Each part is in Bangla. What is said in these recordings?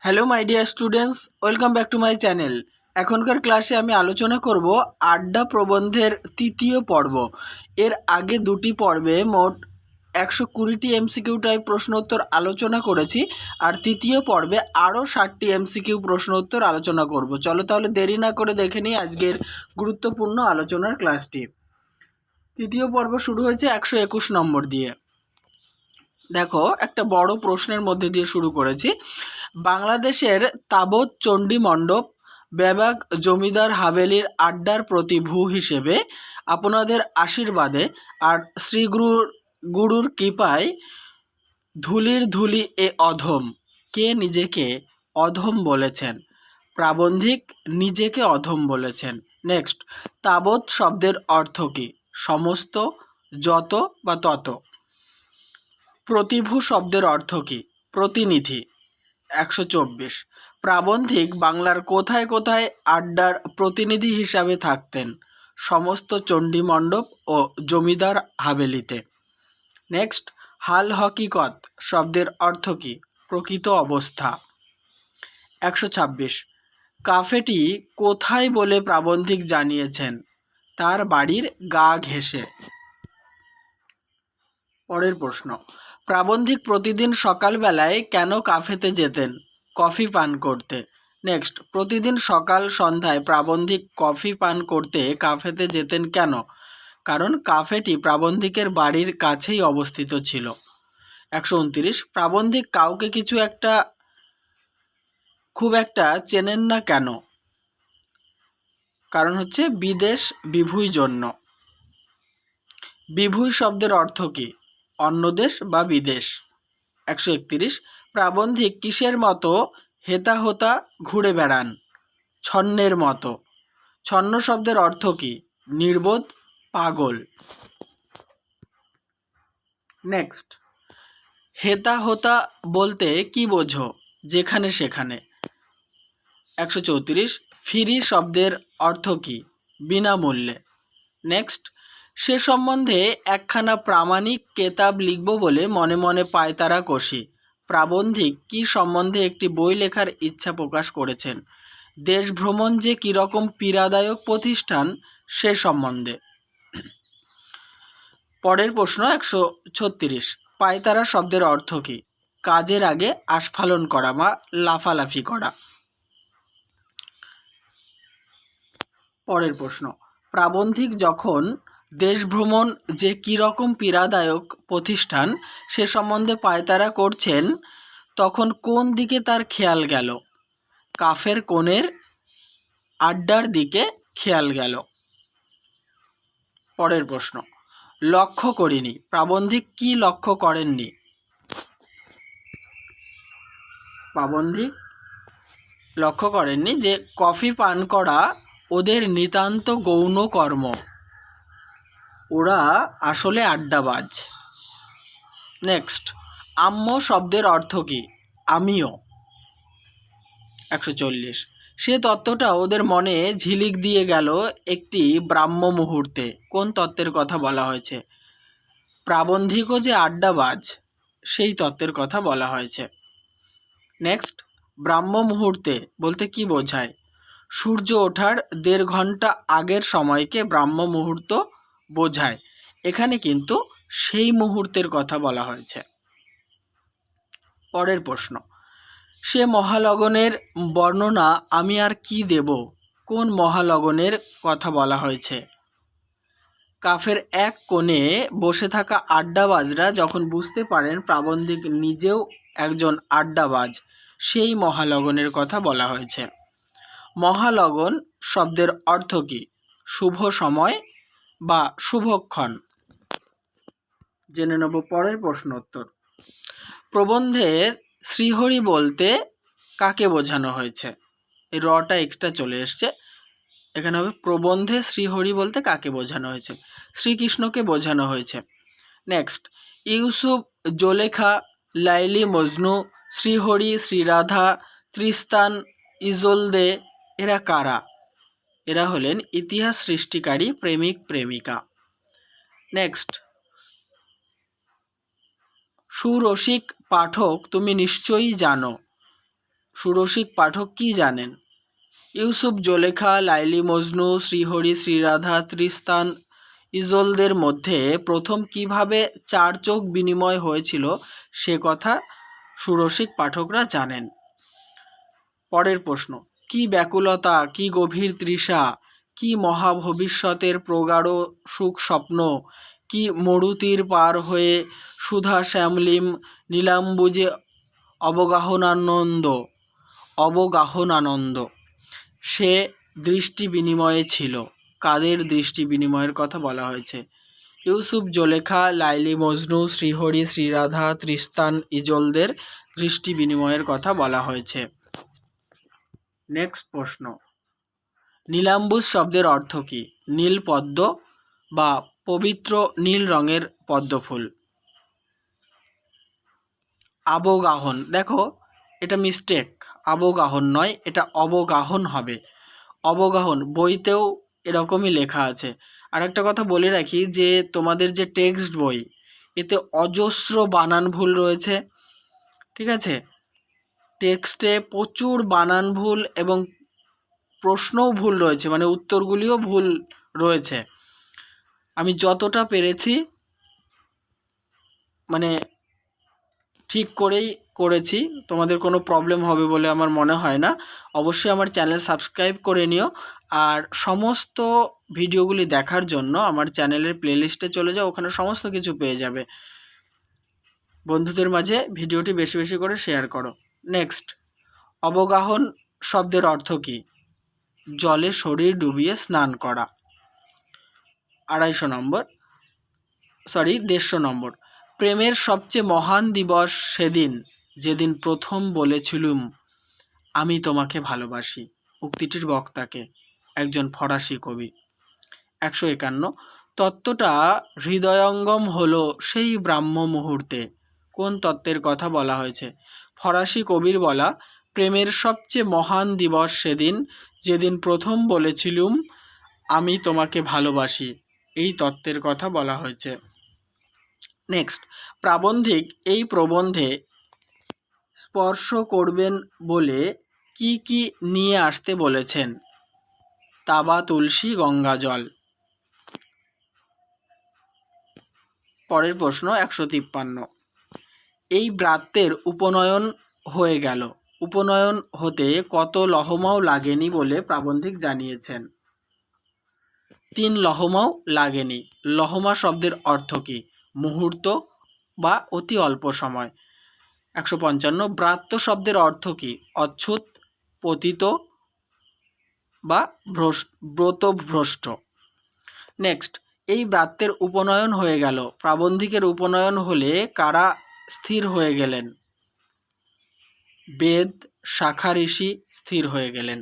Hello my dear students, welcome back to my channel. এখনকার ক্লাসে আমি আলোচনা করব আড্ডা প্রবন্ধের তৃতীয় পর্ব। এর আগে দুটি পর্বে মোট 120টি এমসিকিউ টাইপ প্রশ্ন উত্তর আলোচনা করেছি, আর তৃতীয় পর্বে আরও 60টি এমসিকিউ প্রশ্ন উত্তর আলোচনা করব। চলো তাহলে দেরি না করে দেখে নিই আজকের গুরুত্বপূর্ণ আলোচনার ক্লাসটি। তৃতীয় পর্ব শুরু হয়েছে 121 নম্বর দিয়ে। দেখো, একটা বড় প্রশ্নের মধ্যে দিয়ে শুরু করেছি। বাংলাদেশের তাবৎ চণ্ডী মণ্ডপ ব্যাবাক জমিদার হাভেলির আড্ডার প্রতিভূ হিসেবে আপনাদের আশীর্বাদে আর গুরুর কৃপায় ধুলির ধুলি এ অধম। কে নিজেকে অধম বলেছেন? প্রাবন্ধিক নিজেকে অধম বলেছেন। নেক্সট, তাবৎ শব্দের অর্থ কী? সমস্ত, যত বা তত। প্রতিভূ শব্দের অর্থ কী? প্রতিনিধি। 124। প্রাবন্ধিক বাংলার কোথায় কোথায় আড্ডার প্রতিনিধি হিসাবে থাকতেন? সমস্ত চণ্ডী মণ্ডপ ও জমিদার হাভেলিতে। নেক্সট, হাল হকিকত শব্দের অর্থ কী? প্রকৃত অবস্থা। 126। কাফেটি কোথায় বলে প্রাবন্ধিক জানিয়েছেন? তার বাড়ির গা ঘেঁষে। পরের প্রশ্ন, প্রাবন্ধিক প্রতিদিন সকালবেলায় কেন কাফেতে যেতেন? কফি পান করতে। নেক্সট, প্রতিদিন সকাল সন্ধ্যায় প্রাবন্ধিক কফি পান করতে কাফেতে যেতেন কেন? কারণ কাফেটি প্রাবন্ধিকের বাড়ির কাছেই অবস্থিত ছিল। 129। প্রাবন্ধিক কাউকে কিছু একটা খুব একটা চেনেন না কেন? কারণ হচ্ছে বিদেশ বিভুঁই জন্য। বিভুঁই শব্দের অর্থ কী? অন্য দেশ বা বিদেশ। 131। প্রাবন্ধিক কিসের মতো হেতা হোতা ঘুরে বেড়ান? ছন্নের মতো। ছন্ন শব্দের অর্থ কী? নির্বোধ, পাগল। নেক্সট, হেতা হোতা বলতে কি বোঝো? যেখানে সেখানে। 134। ফ্রি শব্দের অর্থ কী? বিনামূল্যে। নেক্সট, সে সম্বন্ধে একখানা প্রামাণিক কেতাব লিখব বলে মনে মনে পায়তারা কষি। প্রাবন্ধিক কি সম্বন্ধে একটি বই লেখার ইচ্ছা প্রকাশ করেছেন? দেশ ভ্রমণ যে কীরকম পীড়াদায়ক প্রতিষ্ঠান সে সম্বন্ধে। পরের প্রশ্ন 136। পায়তারা শব্দের অর্থ কী? কাজের আগে আস্ফালন করা বা লাফালাফি করা। পরের প্রশ্ন, প্রাবন্ধিক যখন দেশ ভ্রমণ যে কীরকম পীড়াদায়ক প্রতিষ্ঠান সে সম্বন্ধে পায়তারা করছেন, তখন কোন দিকে তার খেয়াল গেল? কাফের কোণের আড্ডার দিকে খেয়াল গেল। পরের প্রশ্ন, লক্ষ্য করিনি। প্রাবন্ধিক কি লক্ষ্য করেননি? প্রাবন্ধিক লক্ষ্য করেননি যে কফি পান করা ওদের নিতান্ত গৌণ কর্ম, ওরা আসলে আড্ডাবাজ। নেক্সট, আম্য শব্দের অর্থ কী? আমিও। 140। সে তত্ত্বটা ওদের মনে ঝিলিক দিয়ে গেল একটি ব্রাহ্ম মুহূর্তে। কোন তত্ত্বের কথা বলা হয়েছে? প্রাবন্ধিকও যে আড্ডাবাজ সেই তত্ত্বের কথা বলা হয়েছে। নেক্সট, ব্রাহ্ম মুহূর্তে বলতে কি বোঝায়? সূর্য ওঠার 1.5 ঘন্টা আগের সময়কে ব্রাহ্ম মুহূর্ত বোঝায়। এখানে কিন্তু সেই মুহূর্তের কথা বলা হয়েছে। পরের প্রশ্ন, সে মহালগনের বর্ণনা আমি আর কি দেব? কোন মহালগনের কথা বলা হয়েছে? কাফের এক কোণে বসে থাকা আড্ডাবাজরা যখন বুঝতে পারেন প্রাবন্ধিক নিজেও একজন আড্ডাবাজ, সেই মহালগনের কথা বলা হয়েছে। মহালগন শব্দের অর্থ কী? শুভ সময় বা শুভক্ষণ। জেনে নেব পরের প্রশ্ন উত্তর। প্রবন্ধের শ্রীহরি বলতে কাকে বোঝানো হয়েছে? এই রটা এক্সট্রা চলে এসছে, এখানে হবে প্রবন্ধে শ্রীহরি বলতে কাকে বোঝানো হয়েছে? শ্রীকৃষ্ণকে বোঝানো হয়েছে। নেক্সট, ইউসুফ, জোলেখা, লাইলি মজনু, শ্রীহরি, শ্রীরাধা, ত্রিস্তান, ইজোলদে এরা কারা? এরা হলেন ইতিহাস সৃষ্টিকারী প্রেমিক প্রেমিকা। নেক্সট, সুরসিক পাঠক তুমি নিশ্চয়ই জানো। সুরসিক পাঠক কি জানেন? ইউসুফ জোলেখা, লাইলি মজনু, শ্রীহরি শ্রীরাধা, তৃস্তান ইজলদের মধ্যে প্রথম কিভাবে চার চোখ বিনিময় হয়েছিল সে কথা সুরসিক পাঠকরা জানেন। পরের প্রশ্ন, কি ব্যাকুলতা, কি গভীর তৃষা, কি মহাভবিষ্যতের প্রগাঢ় সুখ স্বপ্ন, কি মরুতীর পার হয়ে সুধা শ্যামলিম নীলাম্বুজে অবগাহনানন্দ সে দৃষ্টি বিনিময়ে ছিল। কাদের দৃষ্টি বিনিময়ের কথা বলা হয়েছে? ইউসুফ জোলেখা, লাইলি মজনু, শ্রীহরি শ্রীরাধা, তৃস্তান ইজলদের দৃষ্টি বিনিময়ের কথা বলা হয়েছে। নেক্সট প্রশ্ন, নীলাম্বুজ শব্দের অর্থ কী? নীল পদ্ম বা পবিত্র নীল রঙের পদ্মফুল। আবগাহন, দেখো এটা মিস্টেক, আবগাহন নয়, এটা অবগাহন হবে। অবগাহন বইতেও এরকমই লেখা আছে। আর একটা কথা বলে রাখি যে তোমাদের যে টেক্সট বই এতে অজস্র বানান ভুল রয়েছে, ঠিক আছে? টেক্সটে প্রচুর বানান ভুল এবং প্রশ্নও ভুল রয়েছে, মানে উত্তরগুলিও ভুল রয়েছে। আমি যতটা পেরেছি মানে ঠিক করেই করেছি, তোমাদের কোনো প্রবলেম হবে বলে আমার মনে হয় না। অবশ্যই আমার চ্যানেল সাবস্ক্রাইব করে নিও, আর সমস্ত ভিডিওগুলি দেখার জন্য আমার চ্যানেলের প্লেলিস্টে চলে যাও, ওখানে সমস্ত কিছু পেয়ে যাবে। বন্ধুদের মাঝে ভিডিওটি বেশি বেশি করে শেয়ার করো। নেক্সট, অবগাহন শব্দের অর্থ কী? জলে শরীর ডুবিয়ে স্নান করা। 150 নম্বর, প্রেমের সবচেয়ে মহান দিবস সেদিন যেদিন প্রথম বলেছিলুম আমি তোমাকে ভালোবাসি। উক্তিটির বক্তাকে? একজন ফরাসি কবি। 151, তত্ত্বটা হৃদয়ঙ্গম হলো সেই ব্রাহ্ম মুহূর্তে। কোন তত্ত্বের কথা বলা হয়েছে? ফরাসি কবির বলা প্রেমের সবচেয়ে মহান দিবস সেদিন যেদিন প্রথম বলেছিলুম আমি তোমাকে ভালোবাসি, এই তত্ত্বের কথা বলা হয়েছে। নেক্সট, প্রাবন্ধিক এই প্রবন্ধে স্পর্শ করবেন বলে কি কি নিয়ে আসতে বলেছেন? তাবা, তুলসী, গঙ্গা জল। পরের প্রশ্ন 153, এই ব্রাত্যের উপনয়ন হয়ে গেল, উপনয়ন হতে কত লহমাও লাগেনি বলে প্রাবন্ধিক জানিয়েছেন? 3 লহমাও লাগেনি। লহমা শব্দের অর্থ কী? মুহূর্ত বা অতি অল্প সময়। 155, ব্রাত্য শব্দের অর্থ কী? অচ্যুত, পতিত বা ব্রতভ্রষ্ট। নেক্সট, এই ব্রাত্যের উপনয়ন হয়ে গেল, প্রাবন্ধিকের উপনয়ন হলে কারা স্থির হয়ে গেলেন? বেদ, শাখা ঋষি স্থির হয়ে গেলেন।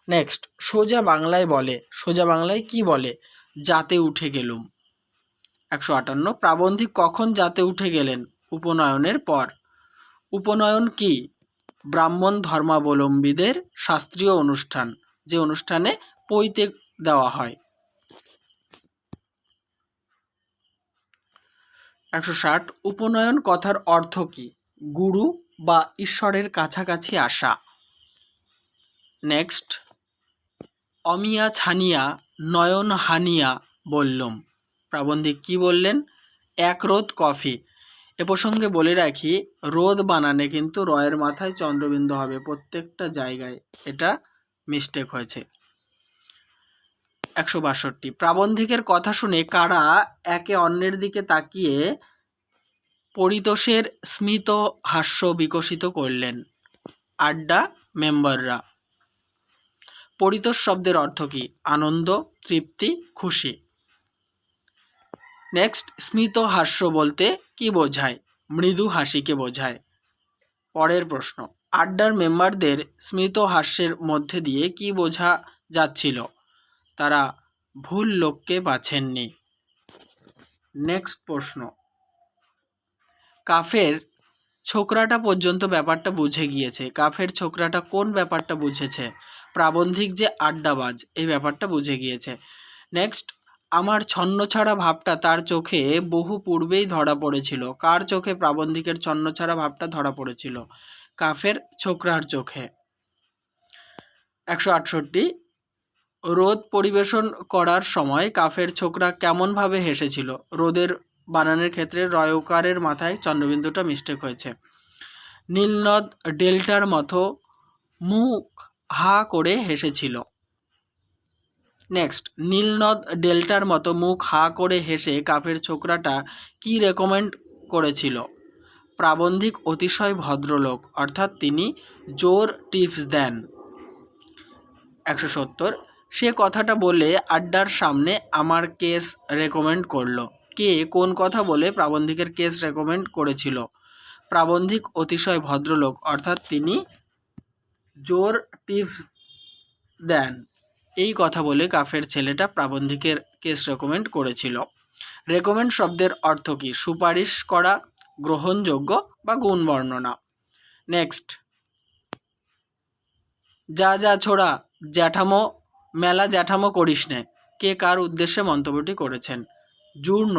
নেক্সট, সোজা বাংলায় বলে, সোজা বাংলায় কি বলে? যাতে উঠে গেলুম। 158, প্রাবন্ধিক কখন যাতে উঠে গেলেন? উপনয়নের পর। উপনয়ন কি? ব্রাহ্মণ ধর্মাবলম্বীদের শাস্ত্রীয় অনুষ্ঠান, যে অনুষ্ঠানে পৈতে দেওয়া হয়। 160, উপনয়ন কথার অর্থ কি? গুরু বা ঈশ্বরের কাছাকাছি আসা। নেক্সট, অমিয়া ছানিয়া নয়ন হানিয়া বললুম, প্রাবন্ধিক কি বললেন? এক রোদ কফি। এ প্রসঙ্গে বলে রাখি, রোদ বানানে কিন্তু রয়ের মাথায় চন্দ্রবিন্দু হবে প্রত্যেকটা জায়গায়, এটা মিস্টেক হয়েছে। 162, প্রাবন্ধিকের কথা শুনে কারা একে অন্যের দিকে তাকিয়ে পরিতোষের স্মিত হাস্য বিকশিত করলেন? আড্ডা মেম্বাররা। পরিতোষ শব্দের অর্থ কী? আনন্দ, তৃপ্তি, খুশি। নেক্সট, স্মিত হাস্য বলতে কি বোঝায়? মৃদু হাসিকে বোঝায়। পরের প্রশ্ন, আড্ডার মেম্বারদের স্মিত হাস্যের মধ্যে দিয়ে কি বোঝা যাচ্ছিল? তারা ভুল লোককে বাছেননি। নেক্সট প্রশ্ন, কাফের ছোকরাটা পর্যন্ত ব্যাপারটা বুঝে গিয়েছে। কাফের ছোকরাটা কোন ব্যাপারটা বুঝেছে? প্রাবন্ধিক যে আড্ডাবাজ, এই ব্যাপারটা বুঝে গিয়েছে। নেক্সট, আমার ছন্নছাড়া ভাবটা তার চোখে বহু পূর্বেই ধরা পড়েছিল। কার চোখে প্রাবন্ধিকের ছন্নছাড়া ভাবটা ধরা পড়েছিল? কাফের ছোকরার চোখে। 168 রোদ পরিবেশন করার সময় কাফের ছোকরা কেমনভাবে হেসেছিল। রোদের বানানের ক্ষেত্রে রয়কারের মাথায় চন্দ্রবিন্দুটা মিস্টেক হয়েছে। নীলনদ ডেল্টার মতো মুখ হা করে হেসেছিল। নেক্সট, নীলনদ ডেল্টার মতো মুখ হা করে হেসে কাফের ছোকরাটা কি রেকমেন্ড করেছিল। প্রাবন্ধিক অতিশয় ভদ্রলোক, অর্থাৎ তিনি জোর টিপস দেন। 170 সে কথাটা বলে আড্ডার সামনে আমার কেস রেকমেন্ড করলো। কে কোন কথা বলে প্রাবন্ধিকের কেস রেকমেন্ড করেছিল। প্রাবন্ধিক অতিশয় ভদ্রলোক, অর্থাৎ তিনি জোর টিপস দেন। এই কথা বলে কাফের ছেলেটা প্রাবন্ধিকের কেস রেকমেন্ড করেছিল। রেকমেন্ড শব্দের অর্থ কী? সুপারিশ করা, গ্রহণযোগ্য বা গুণ বর্ণনা। নেক্সট, যা যা ছোড়া জ্যাঠামো মেলা জ্যাঠামো করিস নে, কে কার উদ্দেশ্যে মন্তব্যটি করেছেন। জূর্ণ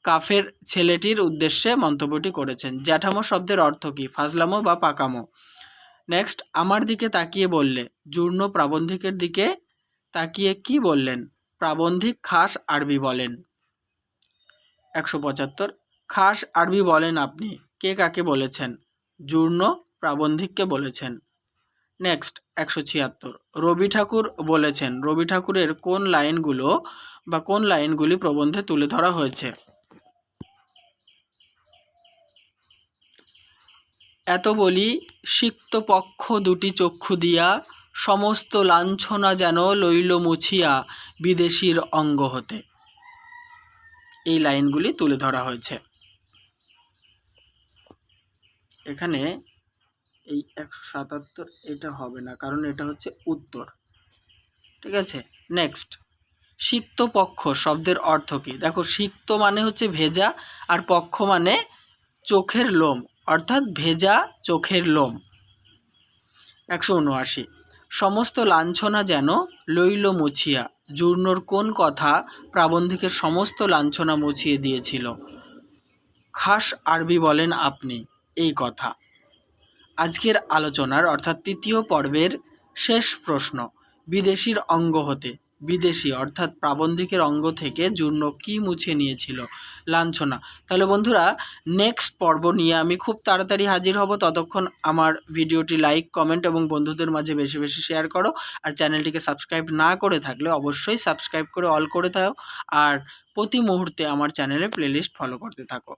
কাফের ছেলেটির উদ্দেশ্যে মন্তব্যটি করেছেন। জ্যাঠামো শব্দের অর্থ কী? ফাজলামো বা পাকামো। নেক্সট, আমার দিকে তাকিয়ে বললে। জূর্ণ প্রাবন্ধিকের দিকে তাকিয়ে কি বললেন? প্রাবন্ধিক খাস আরবি বলেন। 175 খাস আরবি বলেন আপনি, কে কাকে বলেছেন? জূর্ণ প্রাবন্ধিককে বলেছেন। নেক্সট, 176 রবি ঠাকুর বলেছেন। রবি ঠাকুরের কোন লাইনগুলো বা কোন লাইনগুলি প্রবন্ধে তুলে ধরা হয়েছে? এত বলি সিক্ত পক্ষ দুটি চক্ষু দিয়া, সমস্ত লাঞ্ছনা যেন লইল মুছিয়া বিদেশির অঙ্গ হতে। এই লাইনগুলি তুলে ধরা হয়েছে। এখানে এই 177 এটা হবে না, কারণ এটা হচ্ছে উত্তর। ঠিক আছে। নেক্সট, সিক্ত পক্ষ শব্দের অর্থ কী? দেখো, সিক্ত মানে হচ্ছে ভেজা, আর পক্ষ মানে চোখের লোম, অর্থাৎ ভেজা চোখের লোম। 179 সমস্ত লাঞ্ছনা যেন লইল মুছিয়া। জূর্ণর কোন কথা প্রাবন্ধিকের সমস্ত লাঞ্ছনা মুছিয়ে দিয়েছিল? খাস আরবি বলেন আপনি, এই কথা। আজকের আলোচনার অর্থাৎ তৃতীয় পর্বের শেষ প্রশ্ন, বিদেশির অঙ্গ হতে। বিদেশি অর্থাৎ প্রাবন্ধিকের অঙ্গ থেকে জূর্ণ কি মুছে নিয়েছিল? লাঞ্ছনা। তাহলে বন্ধুরা, নেক্সট পর্ব নিয়ে আমি খুব তাড়াতাড়ি হাজির হব। ততক্ষণ আমার ভিডিওটি লাইক, কমেন্ট এবং বন্ধুদের মাঝে বেশি বেশি শেয়ার করো। আর চ্যানেলটিকে সাবস্ক্রাইব না করে থাকলে অবশ্যই সাবস্ক্রাইব করে অল করে দাও। আর প্রতি মুহূর্তে আমার চ্যানেলে প্লেলিস্ট ফলো করতে থাকো।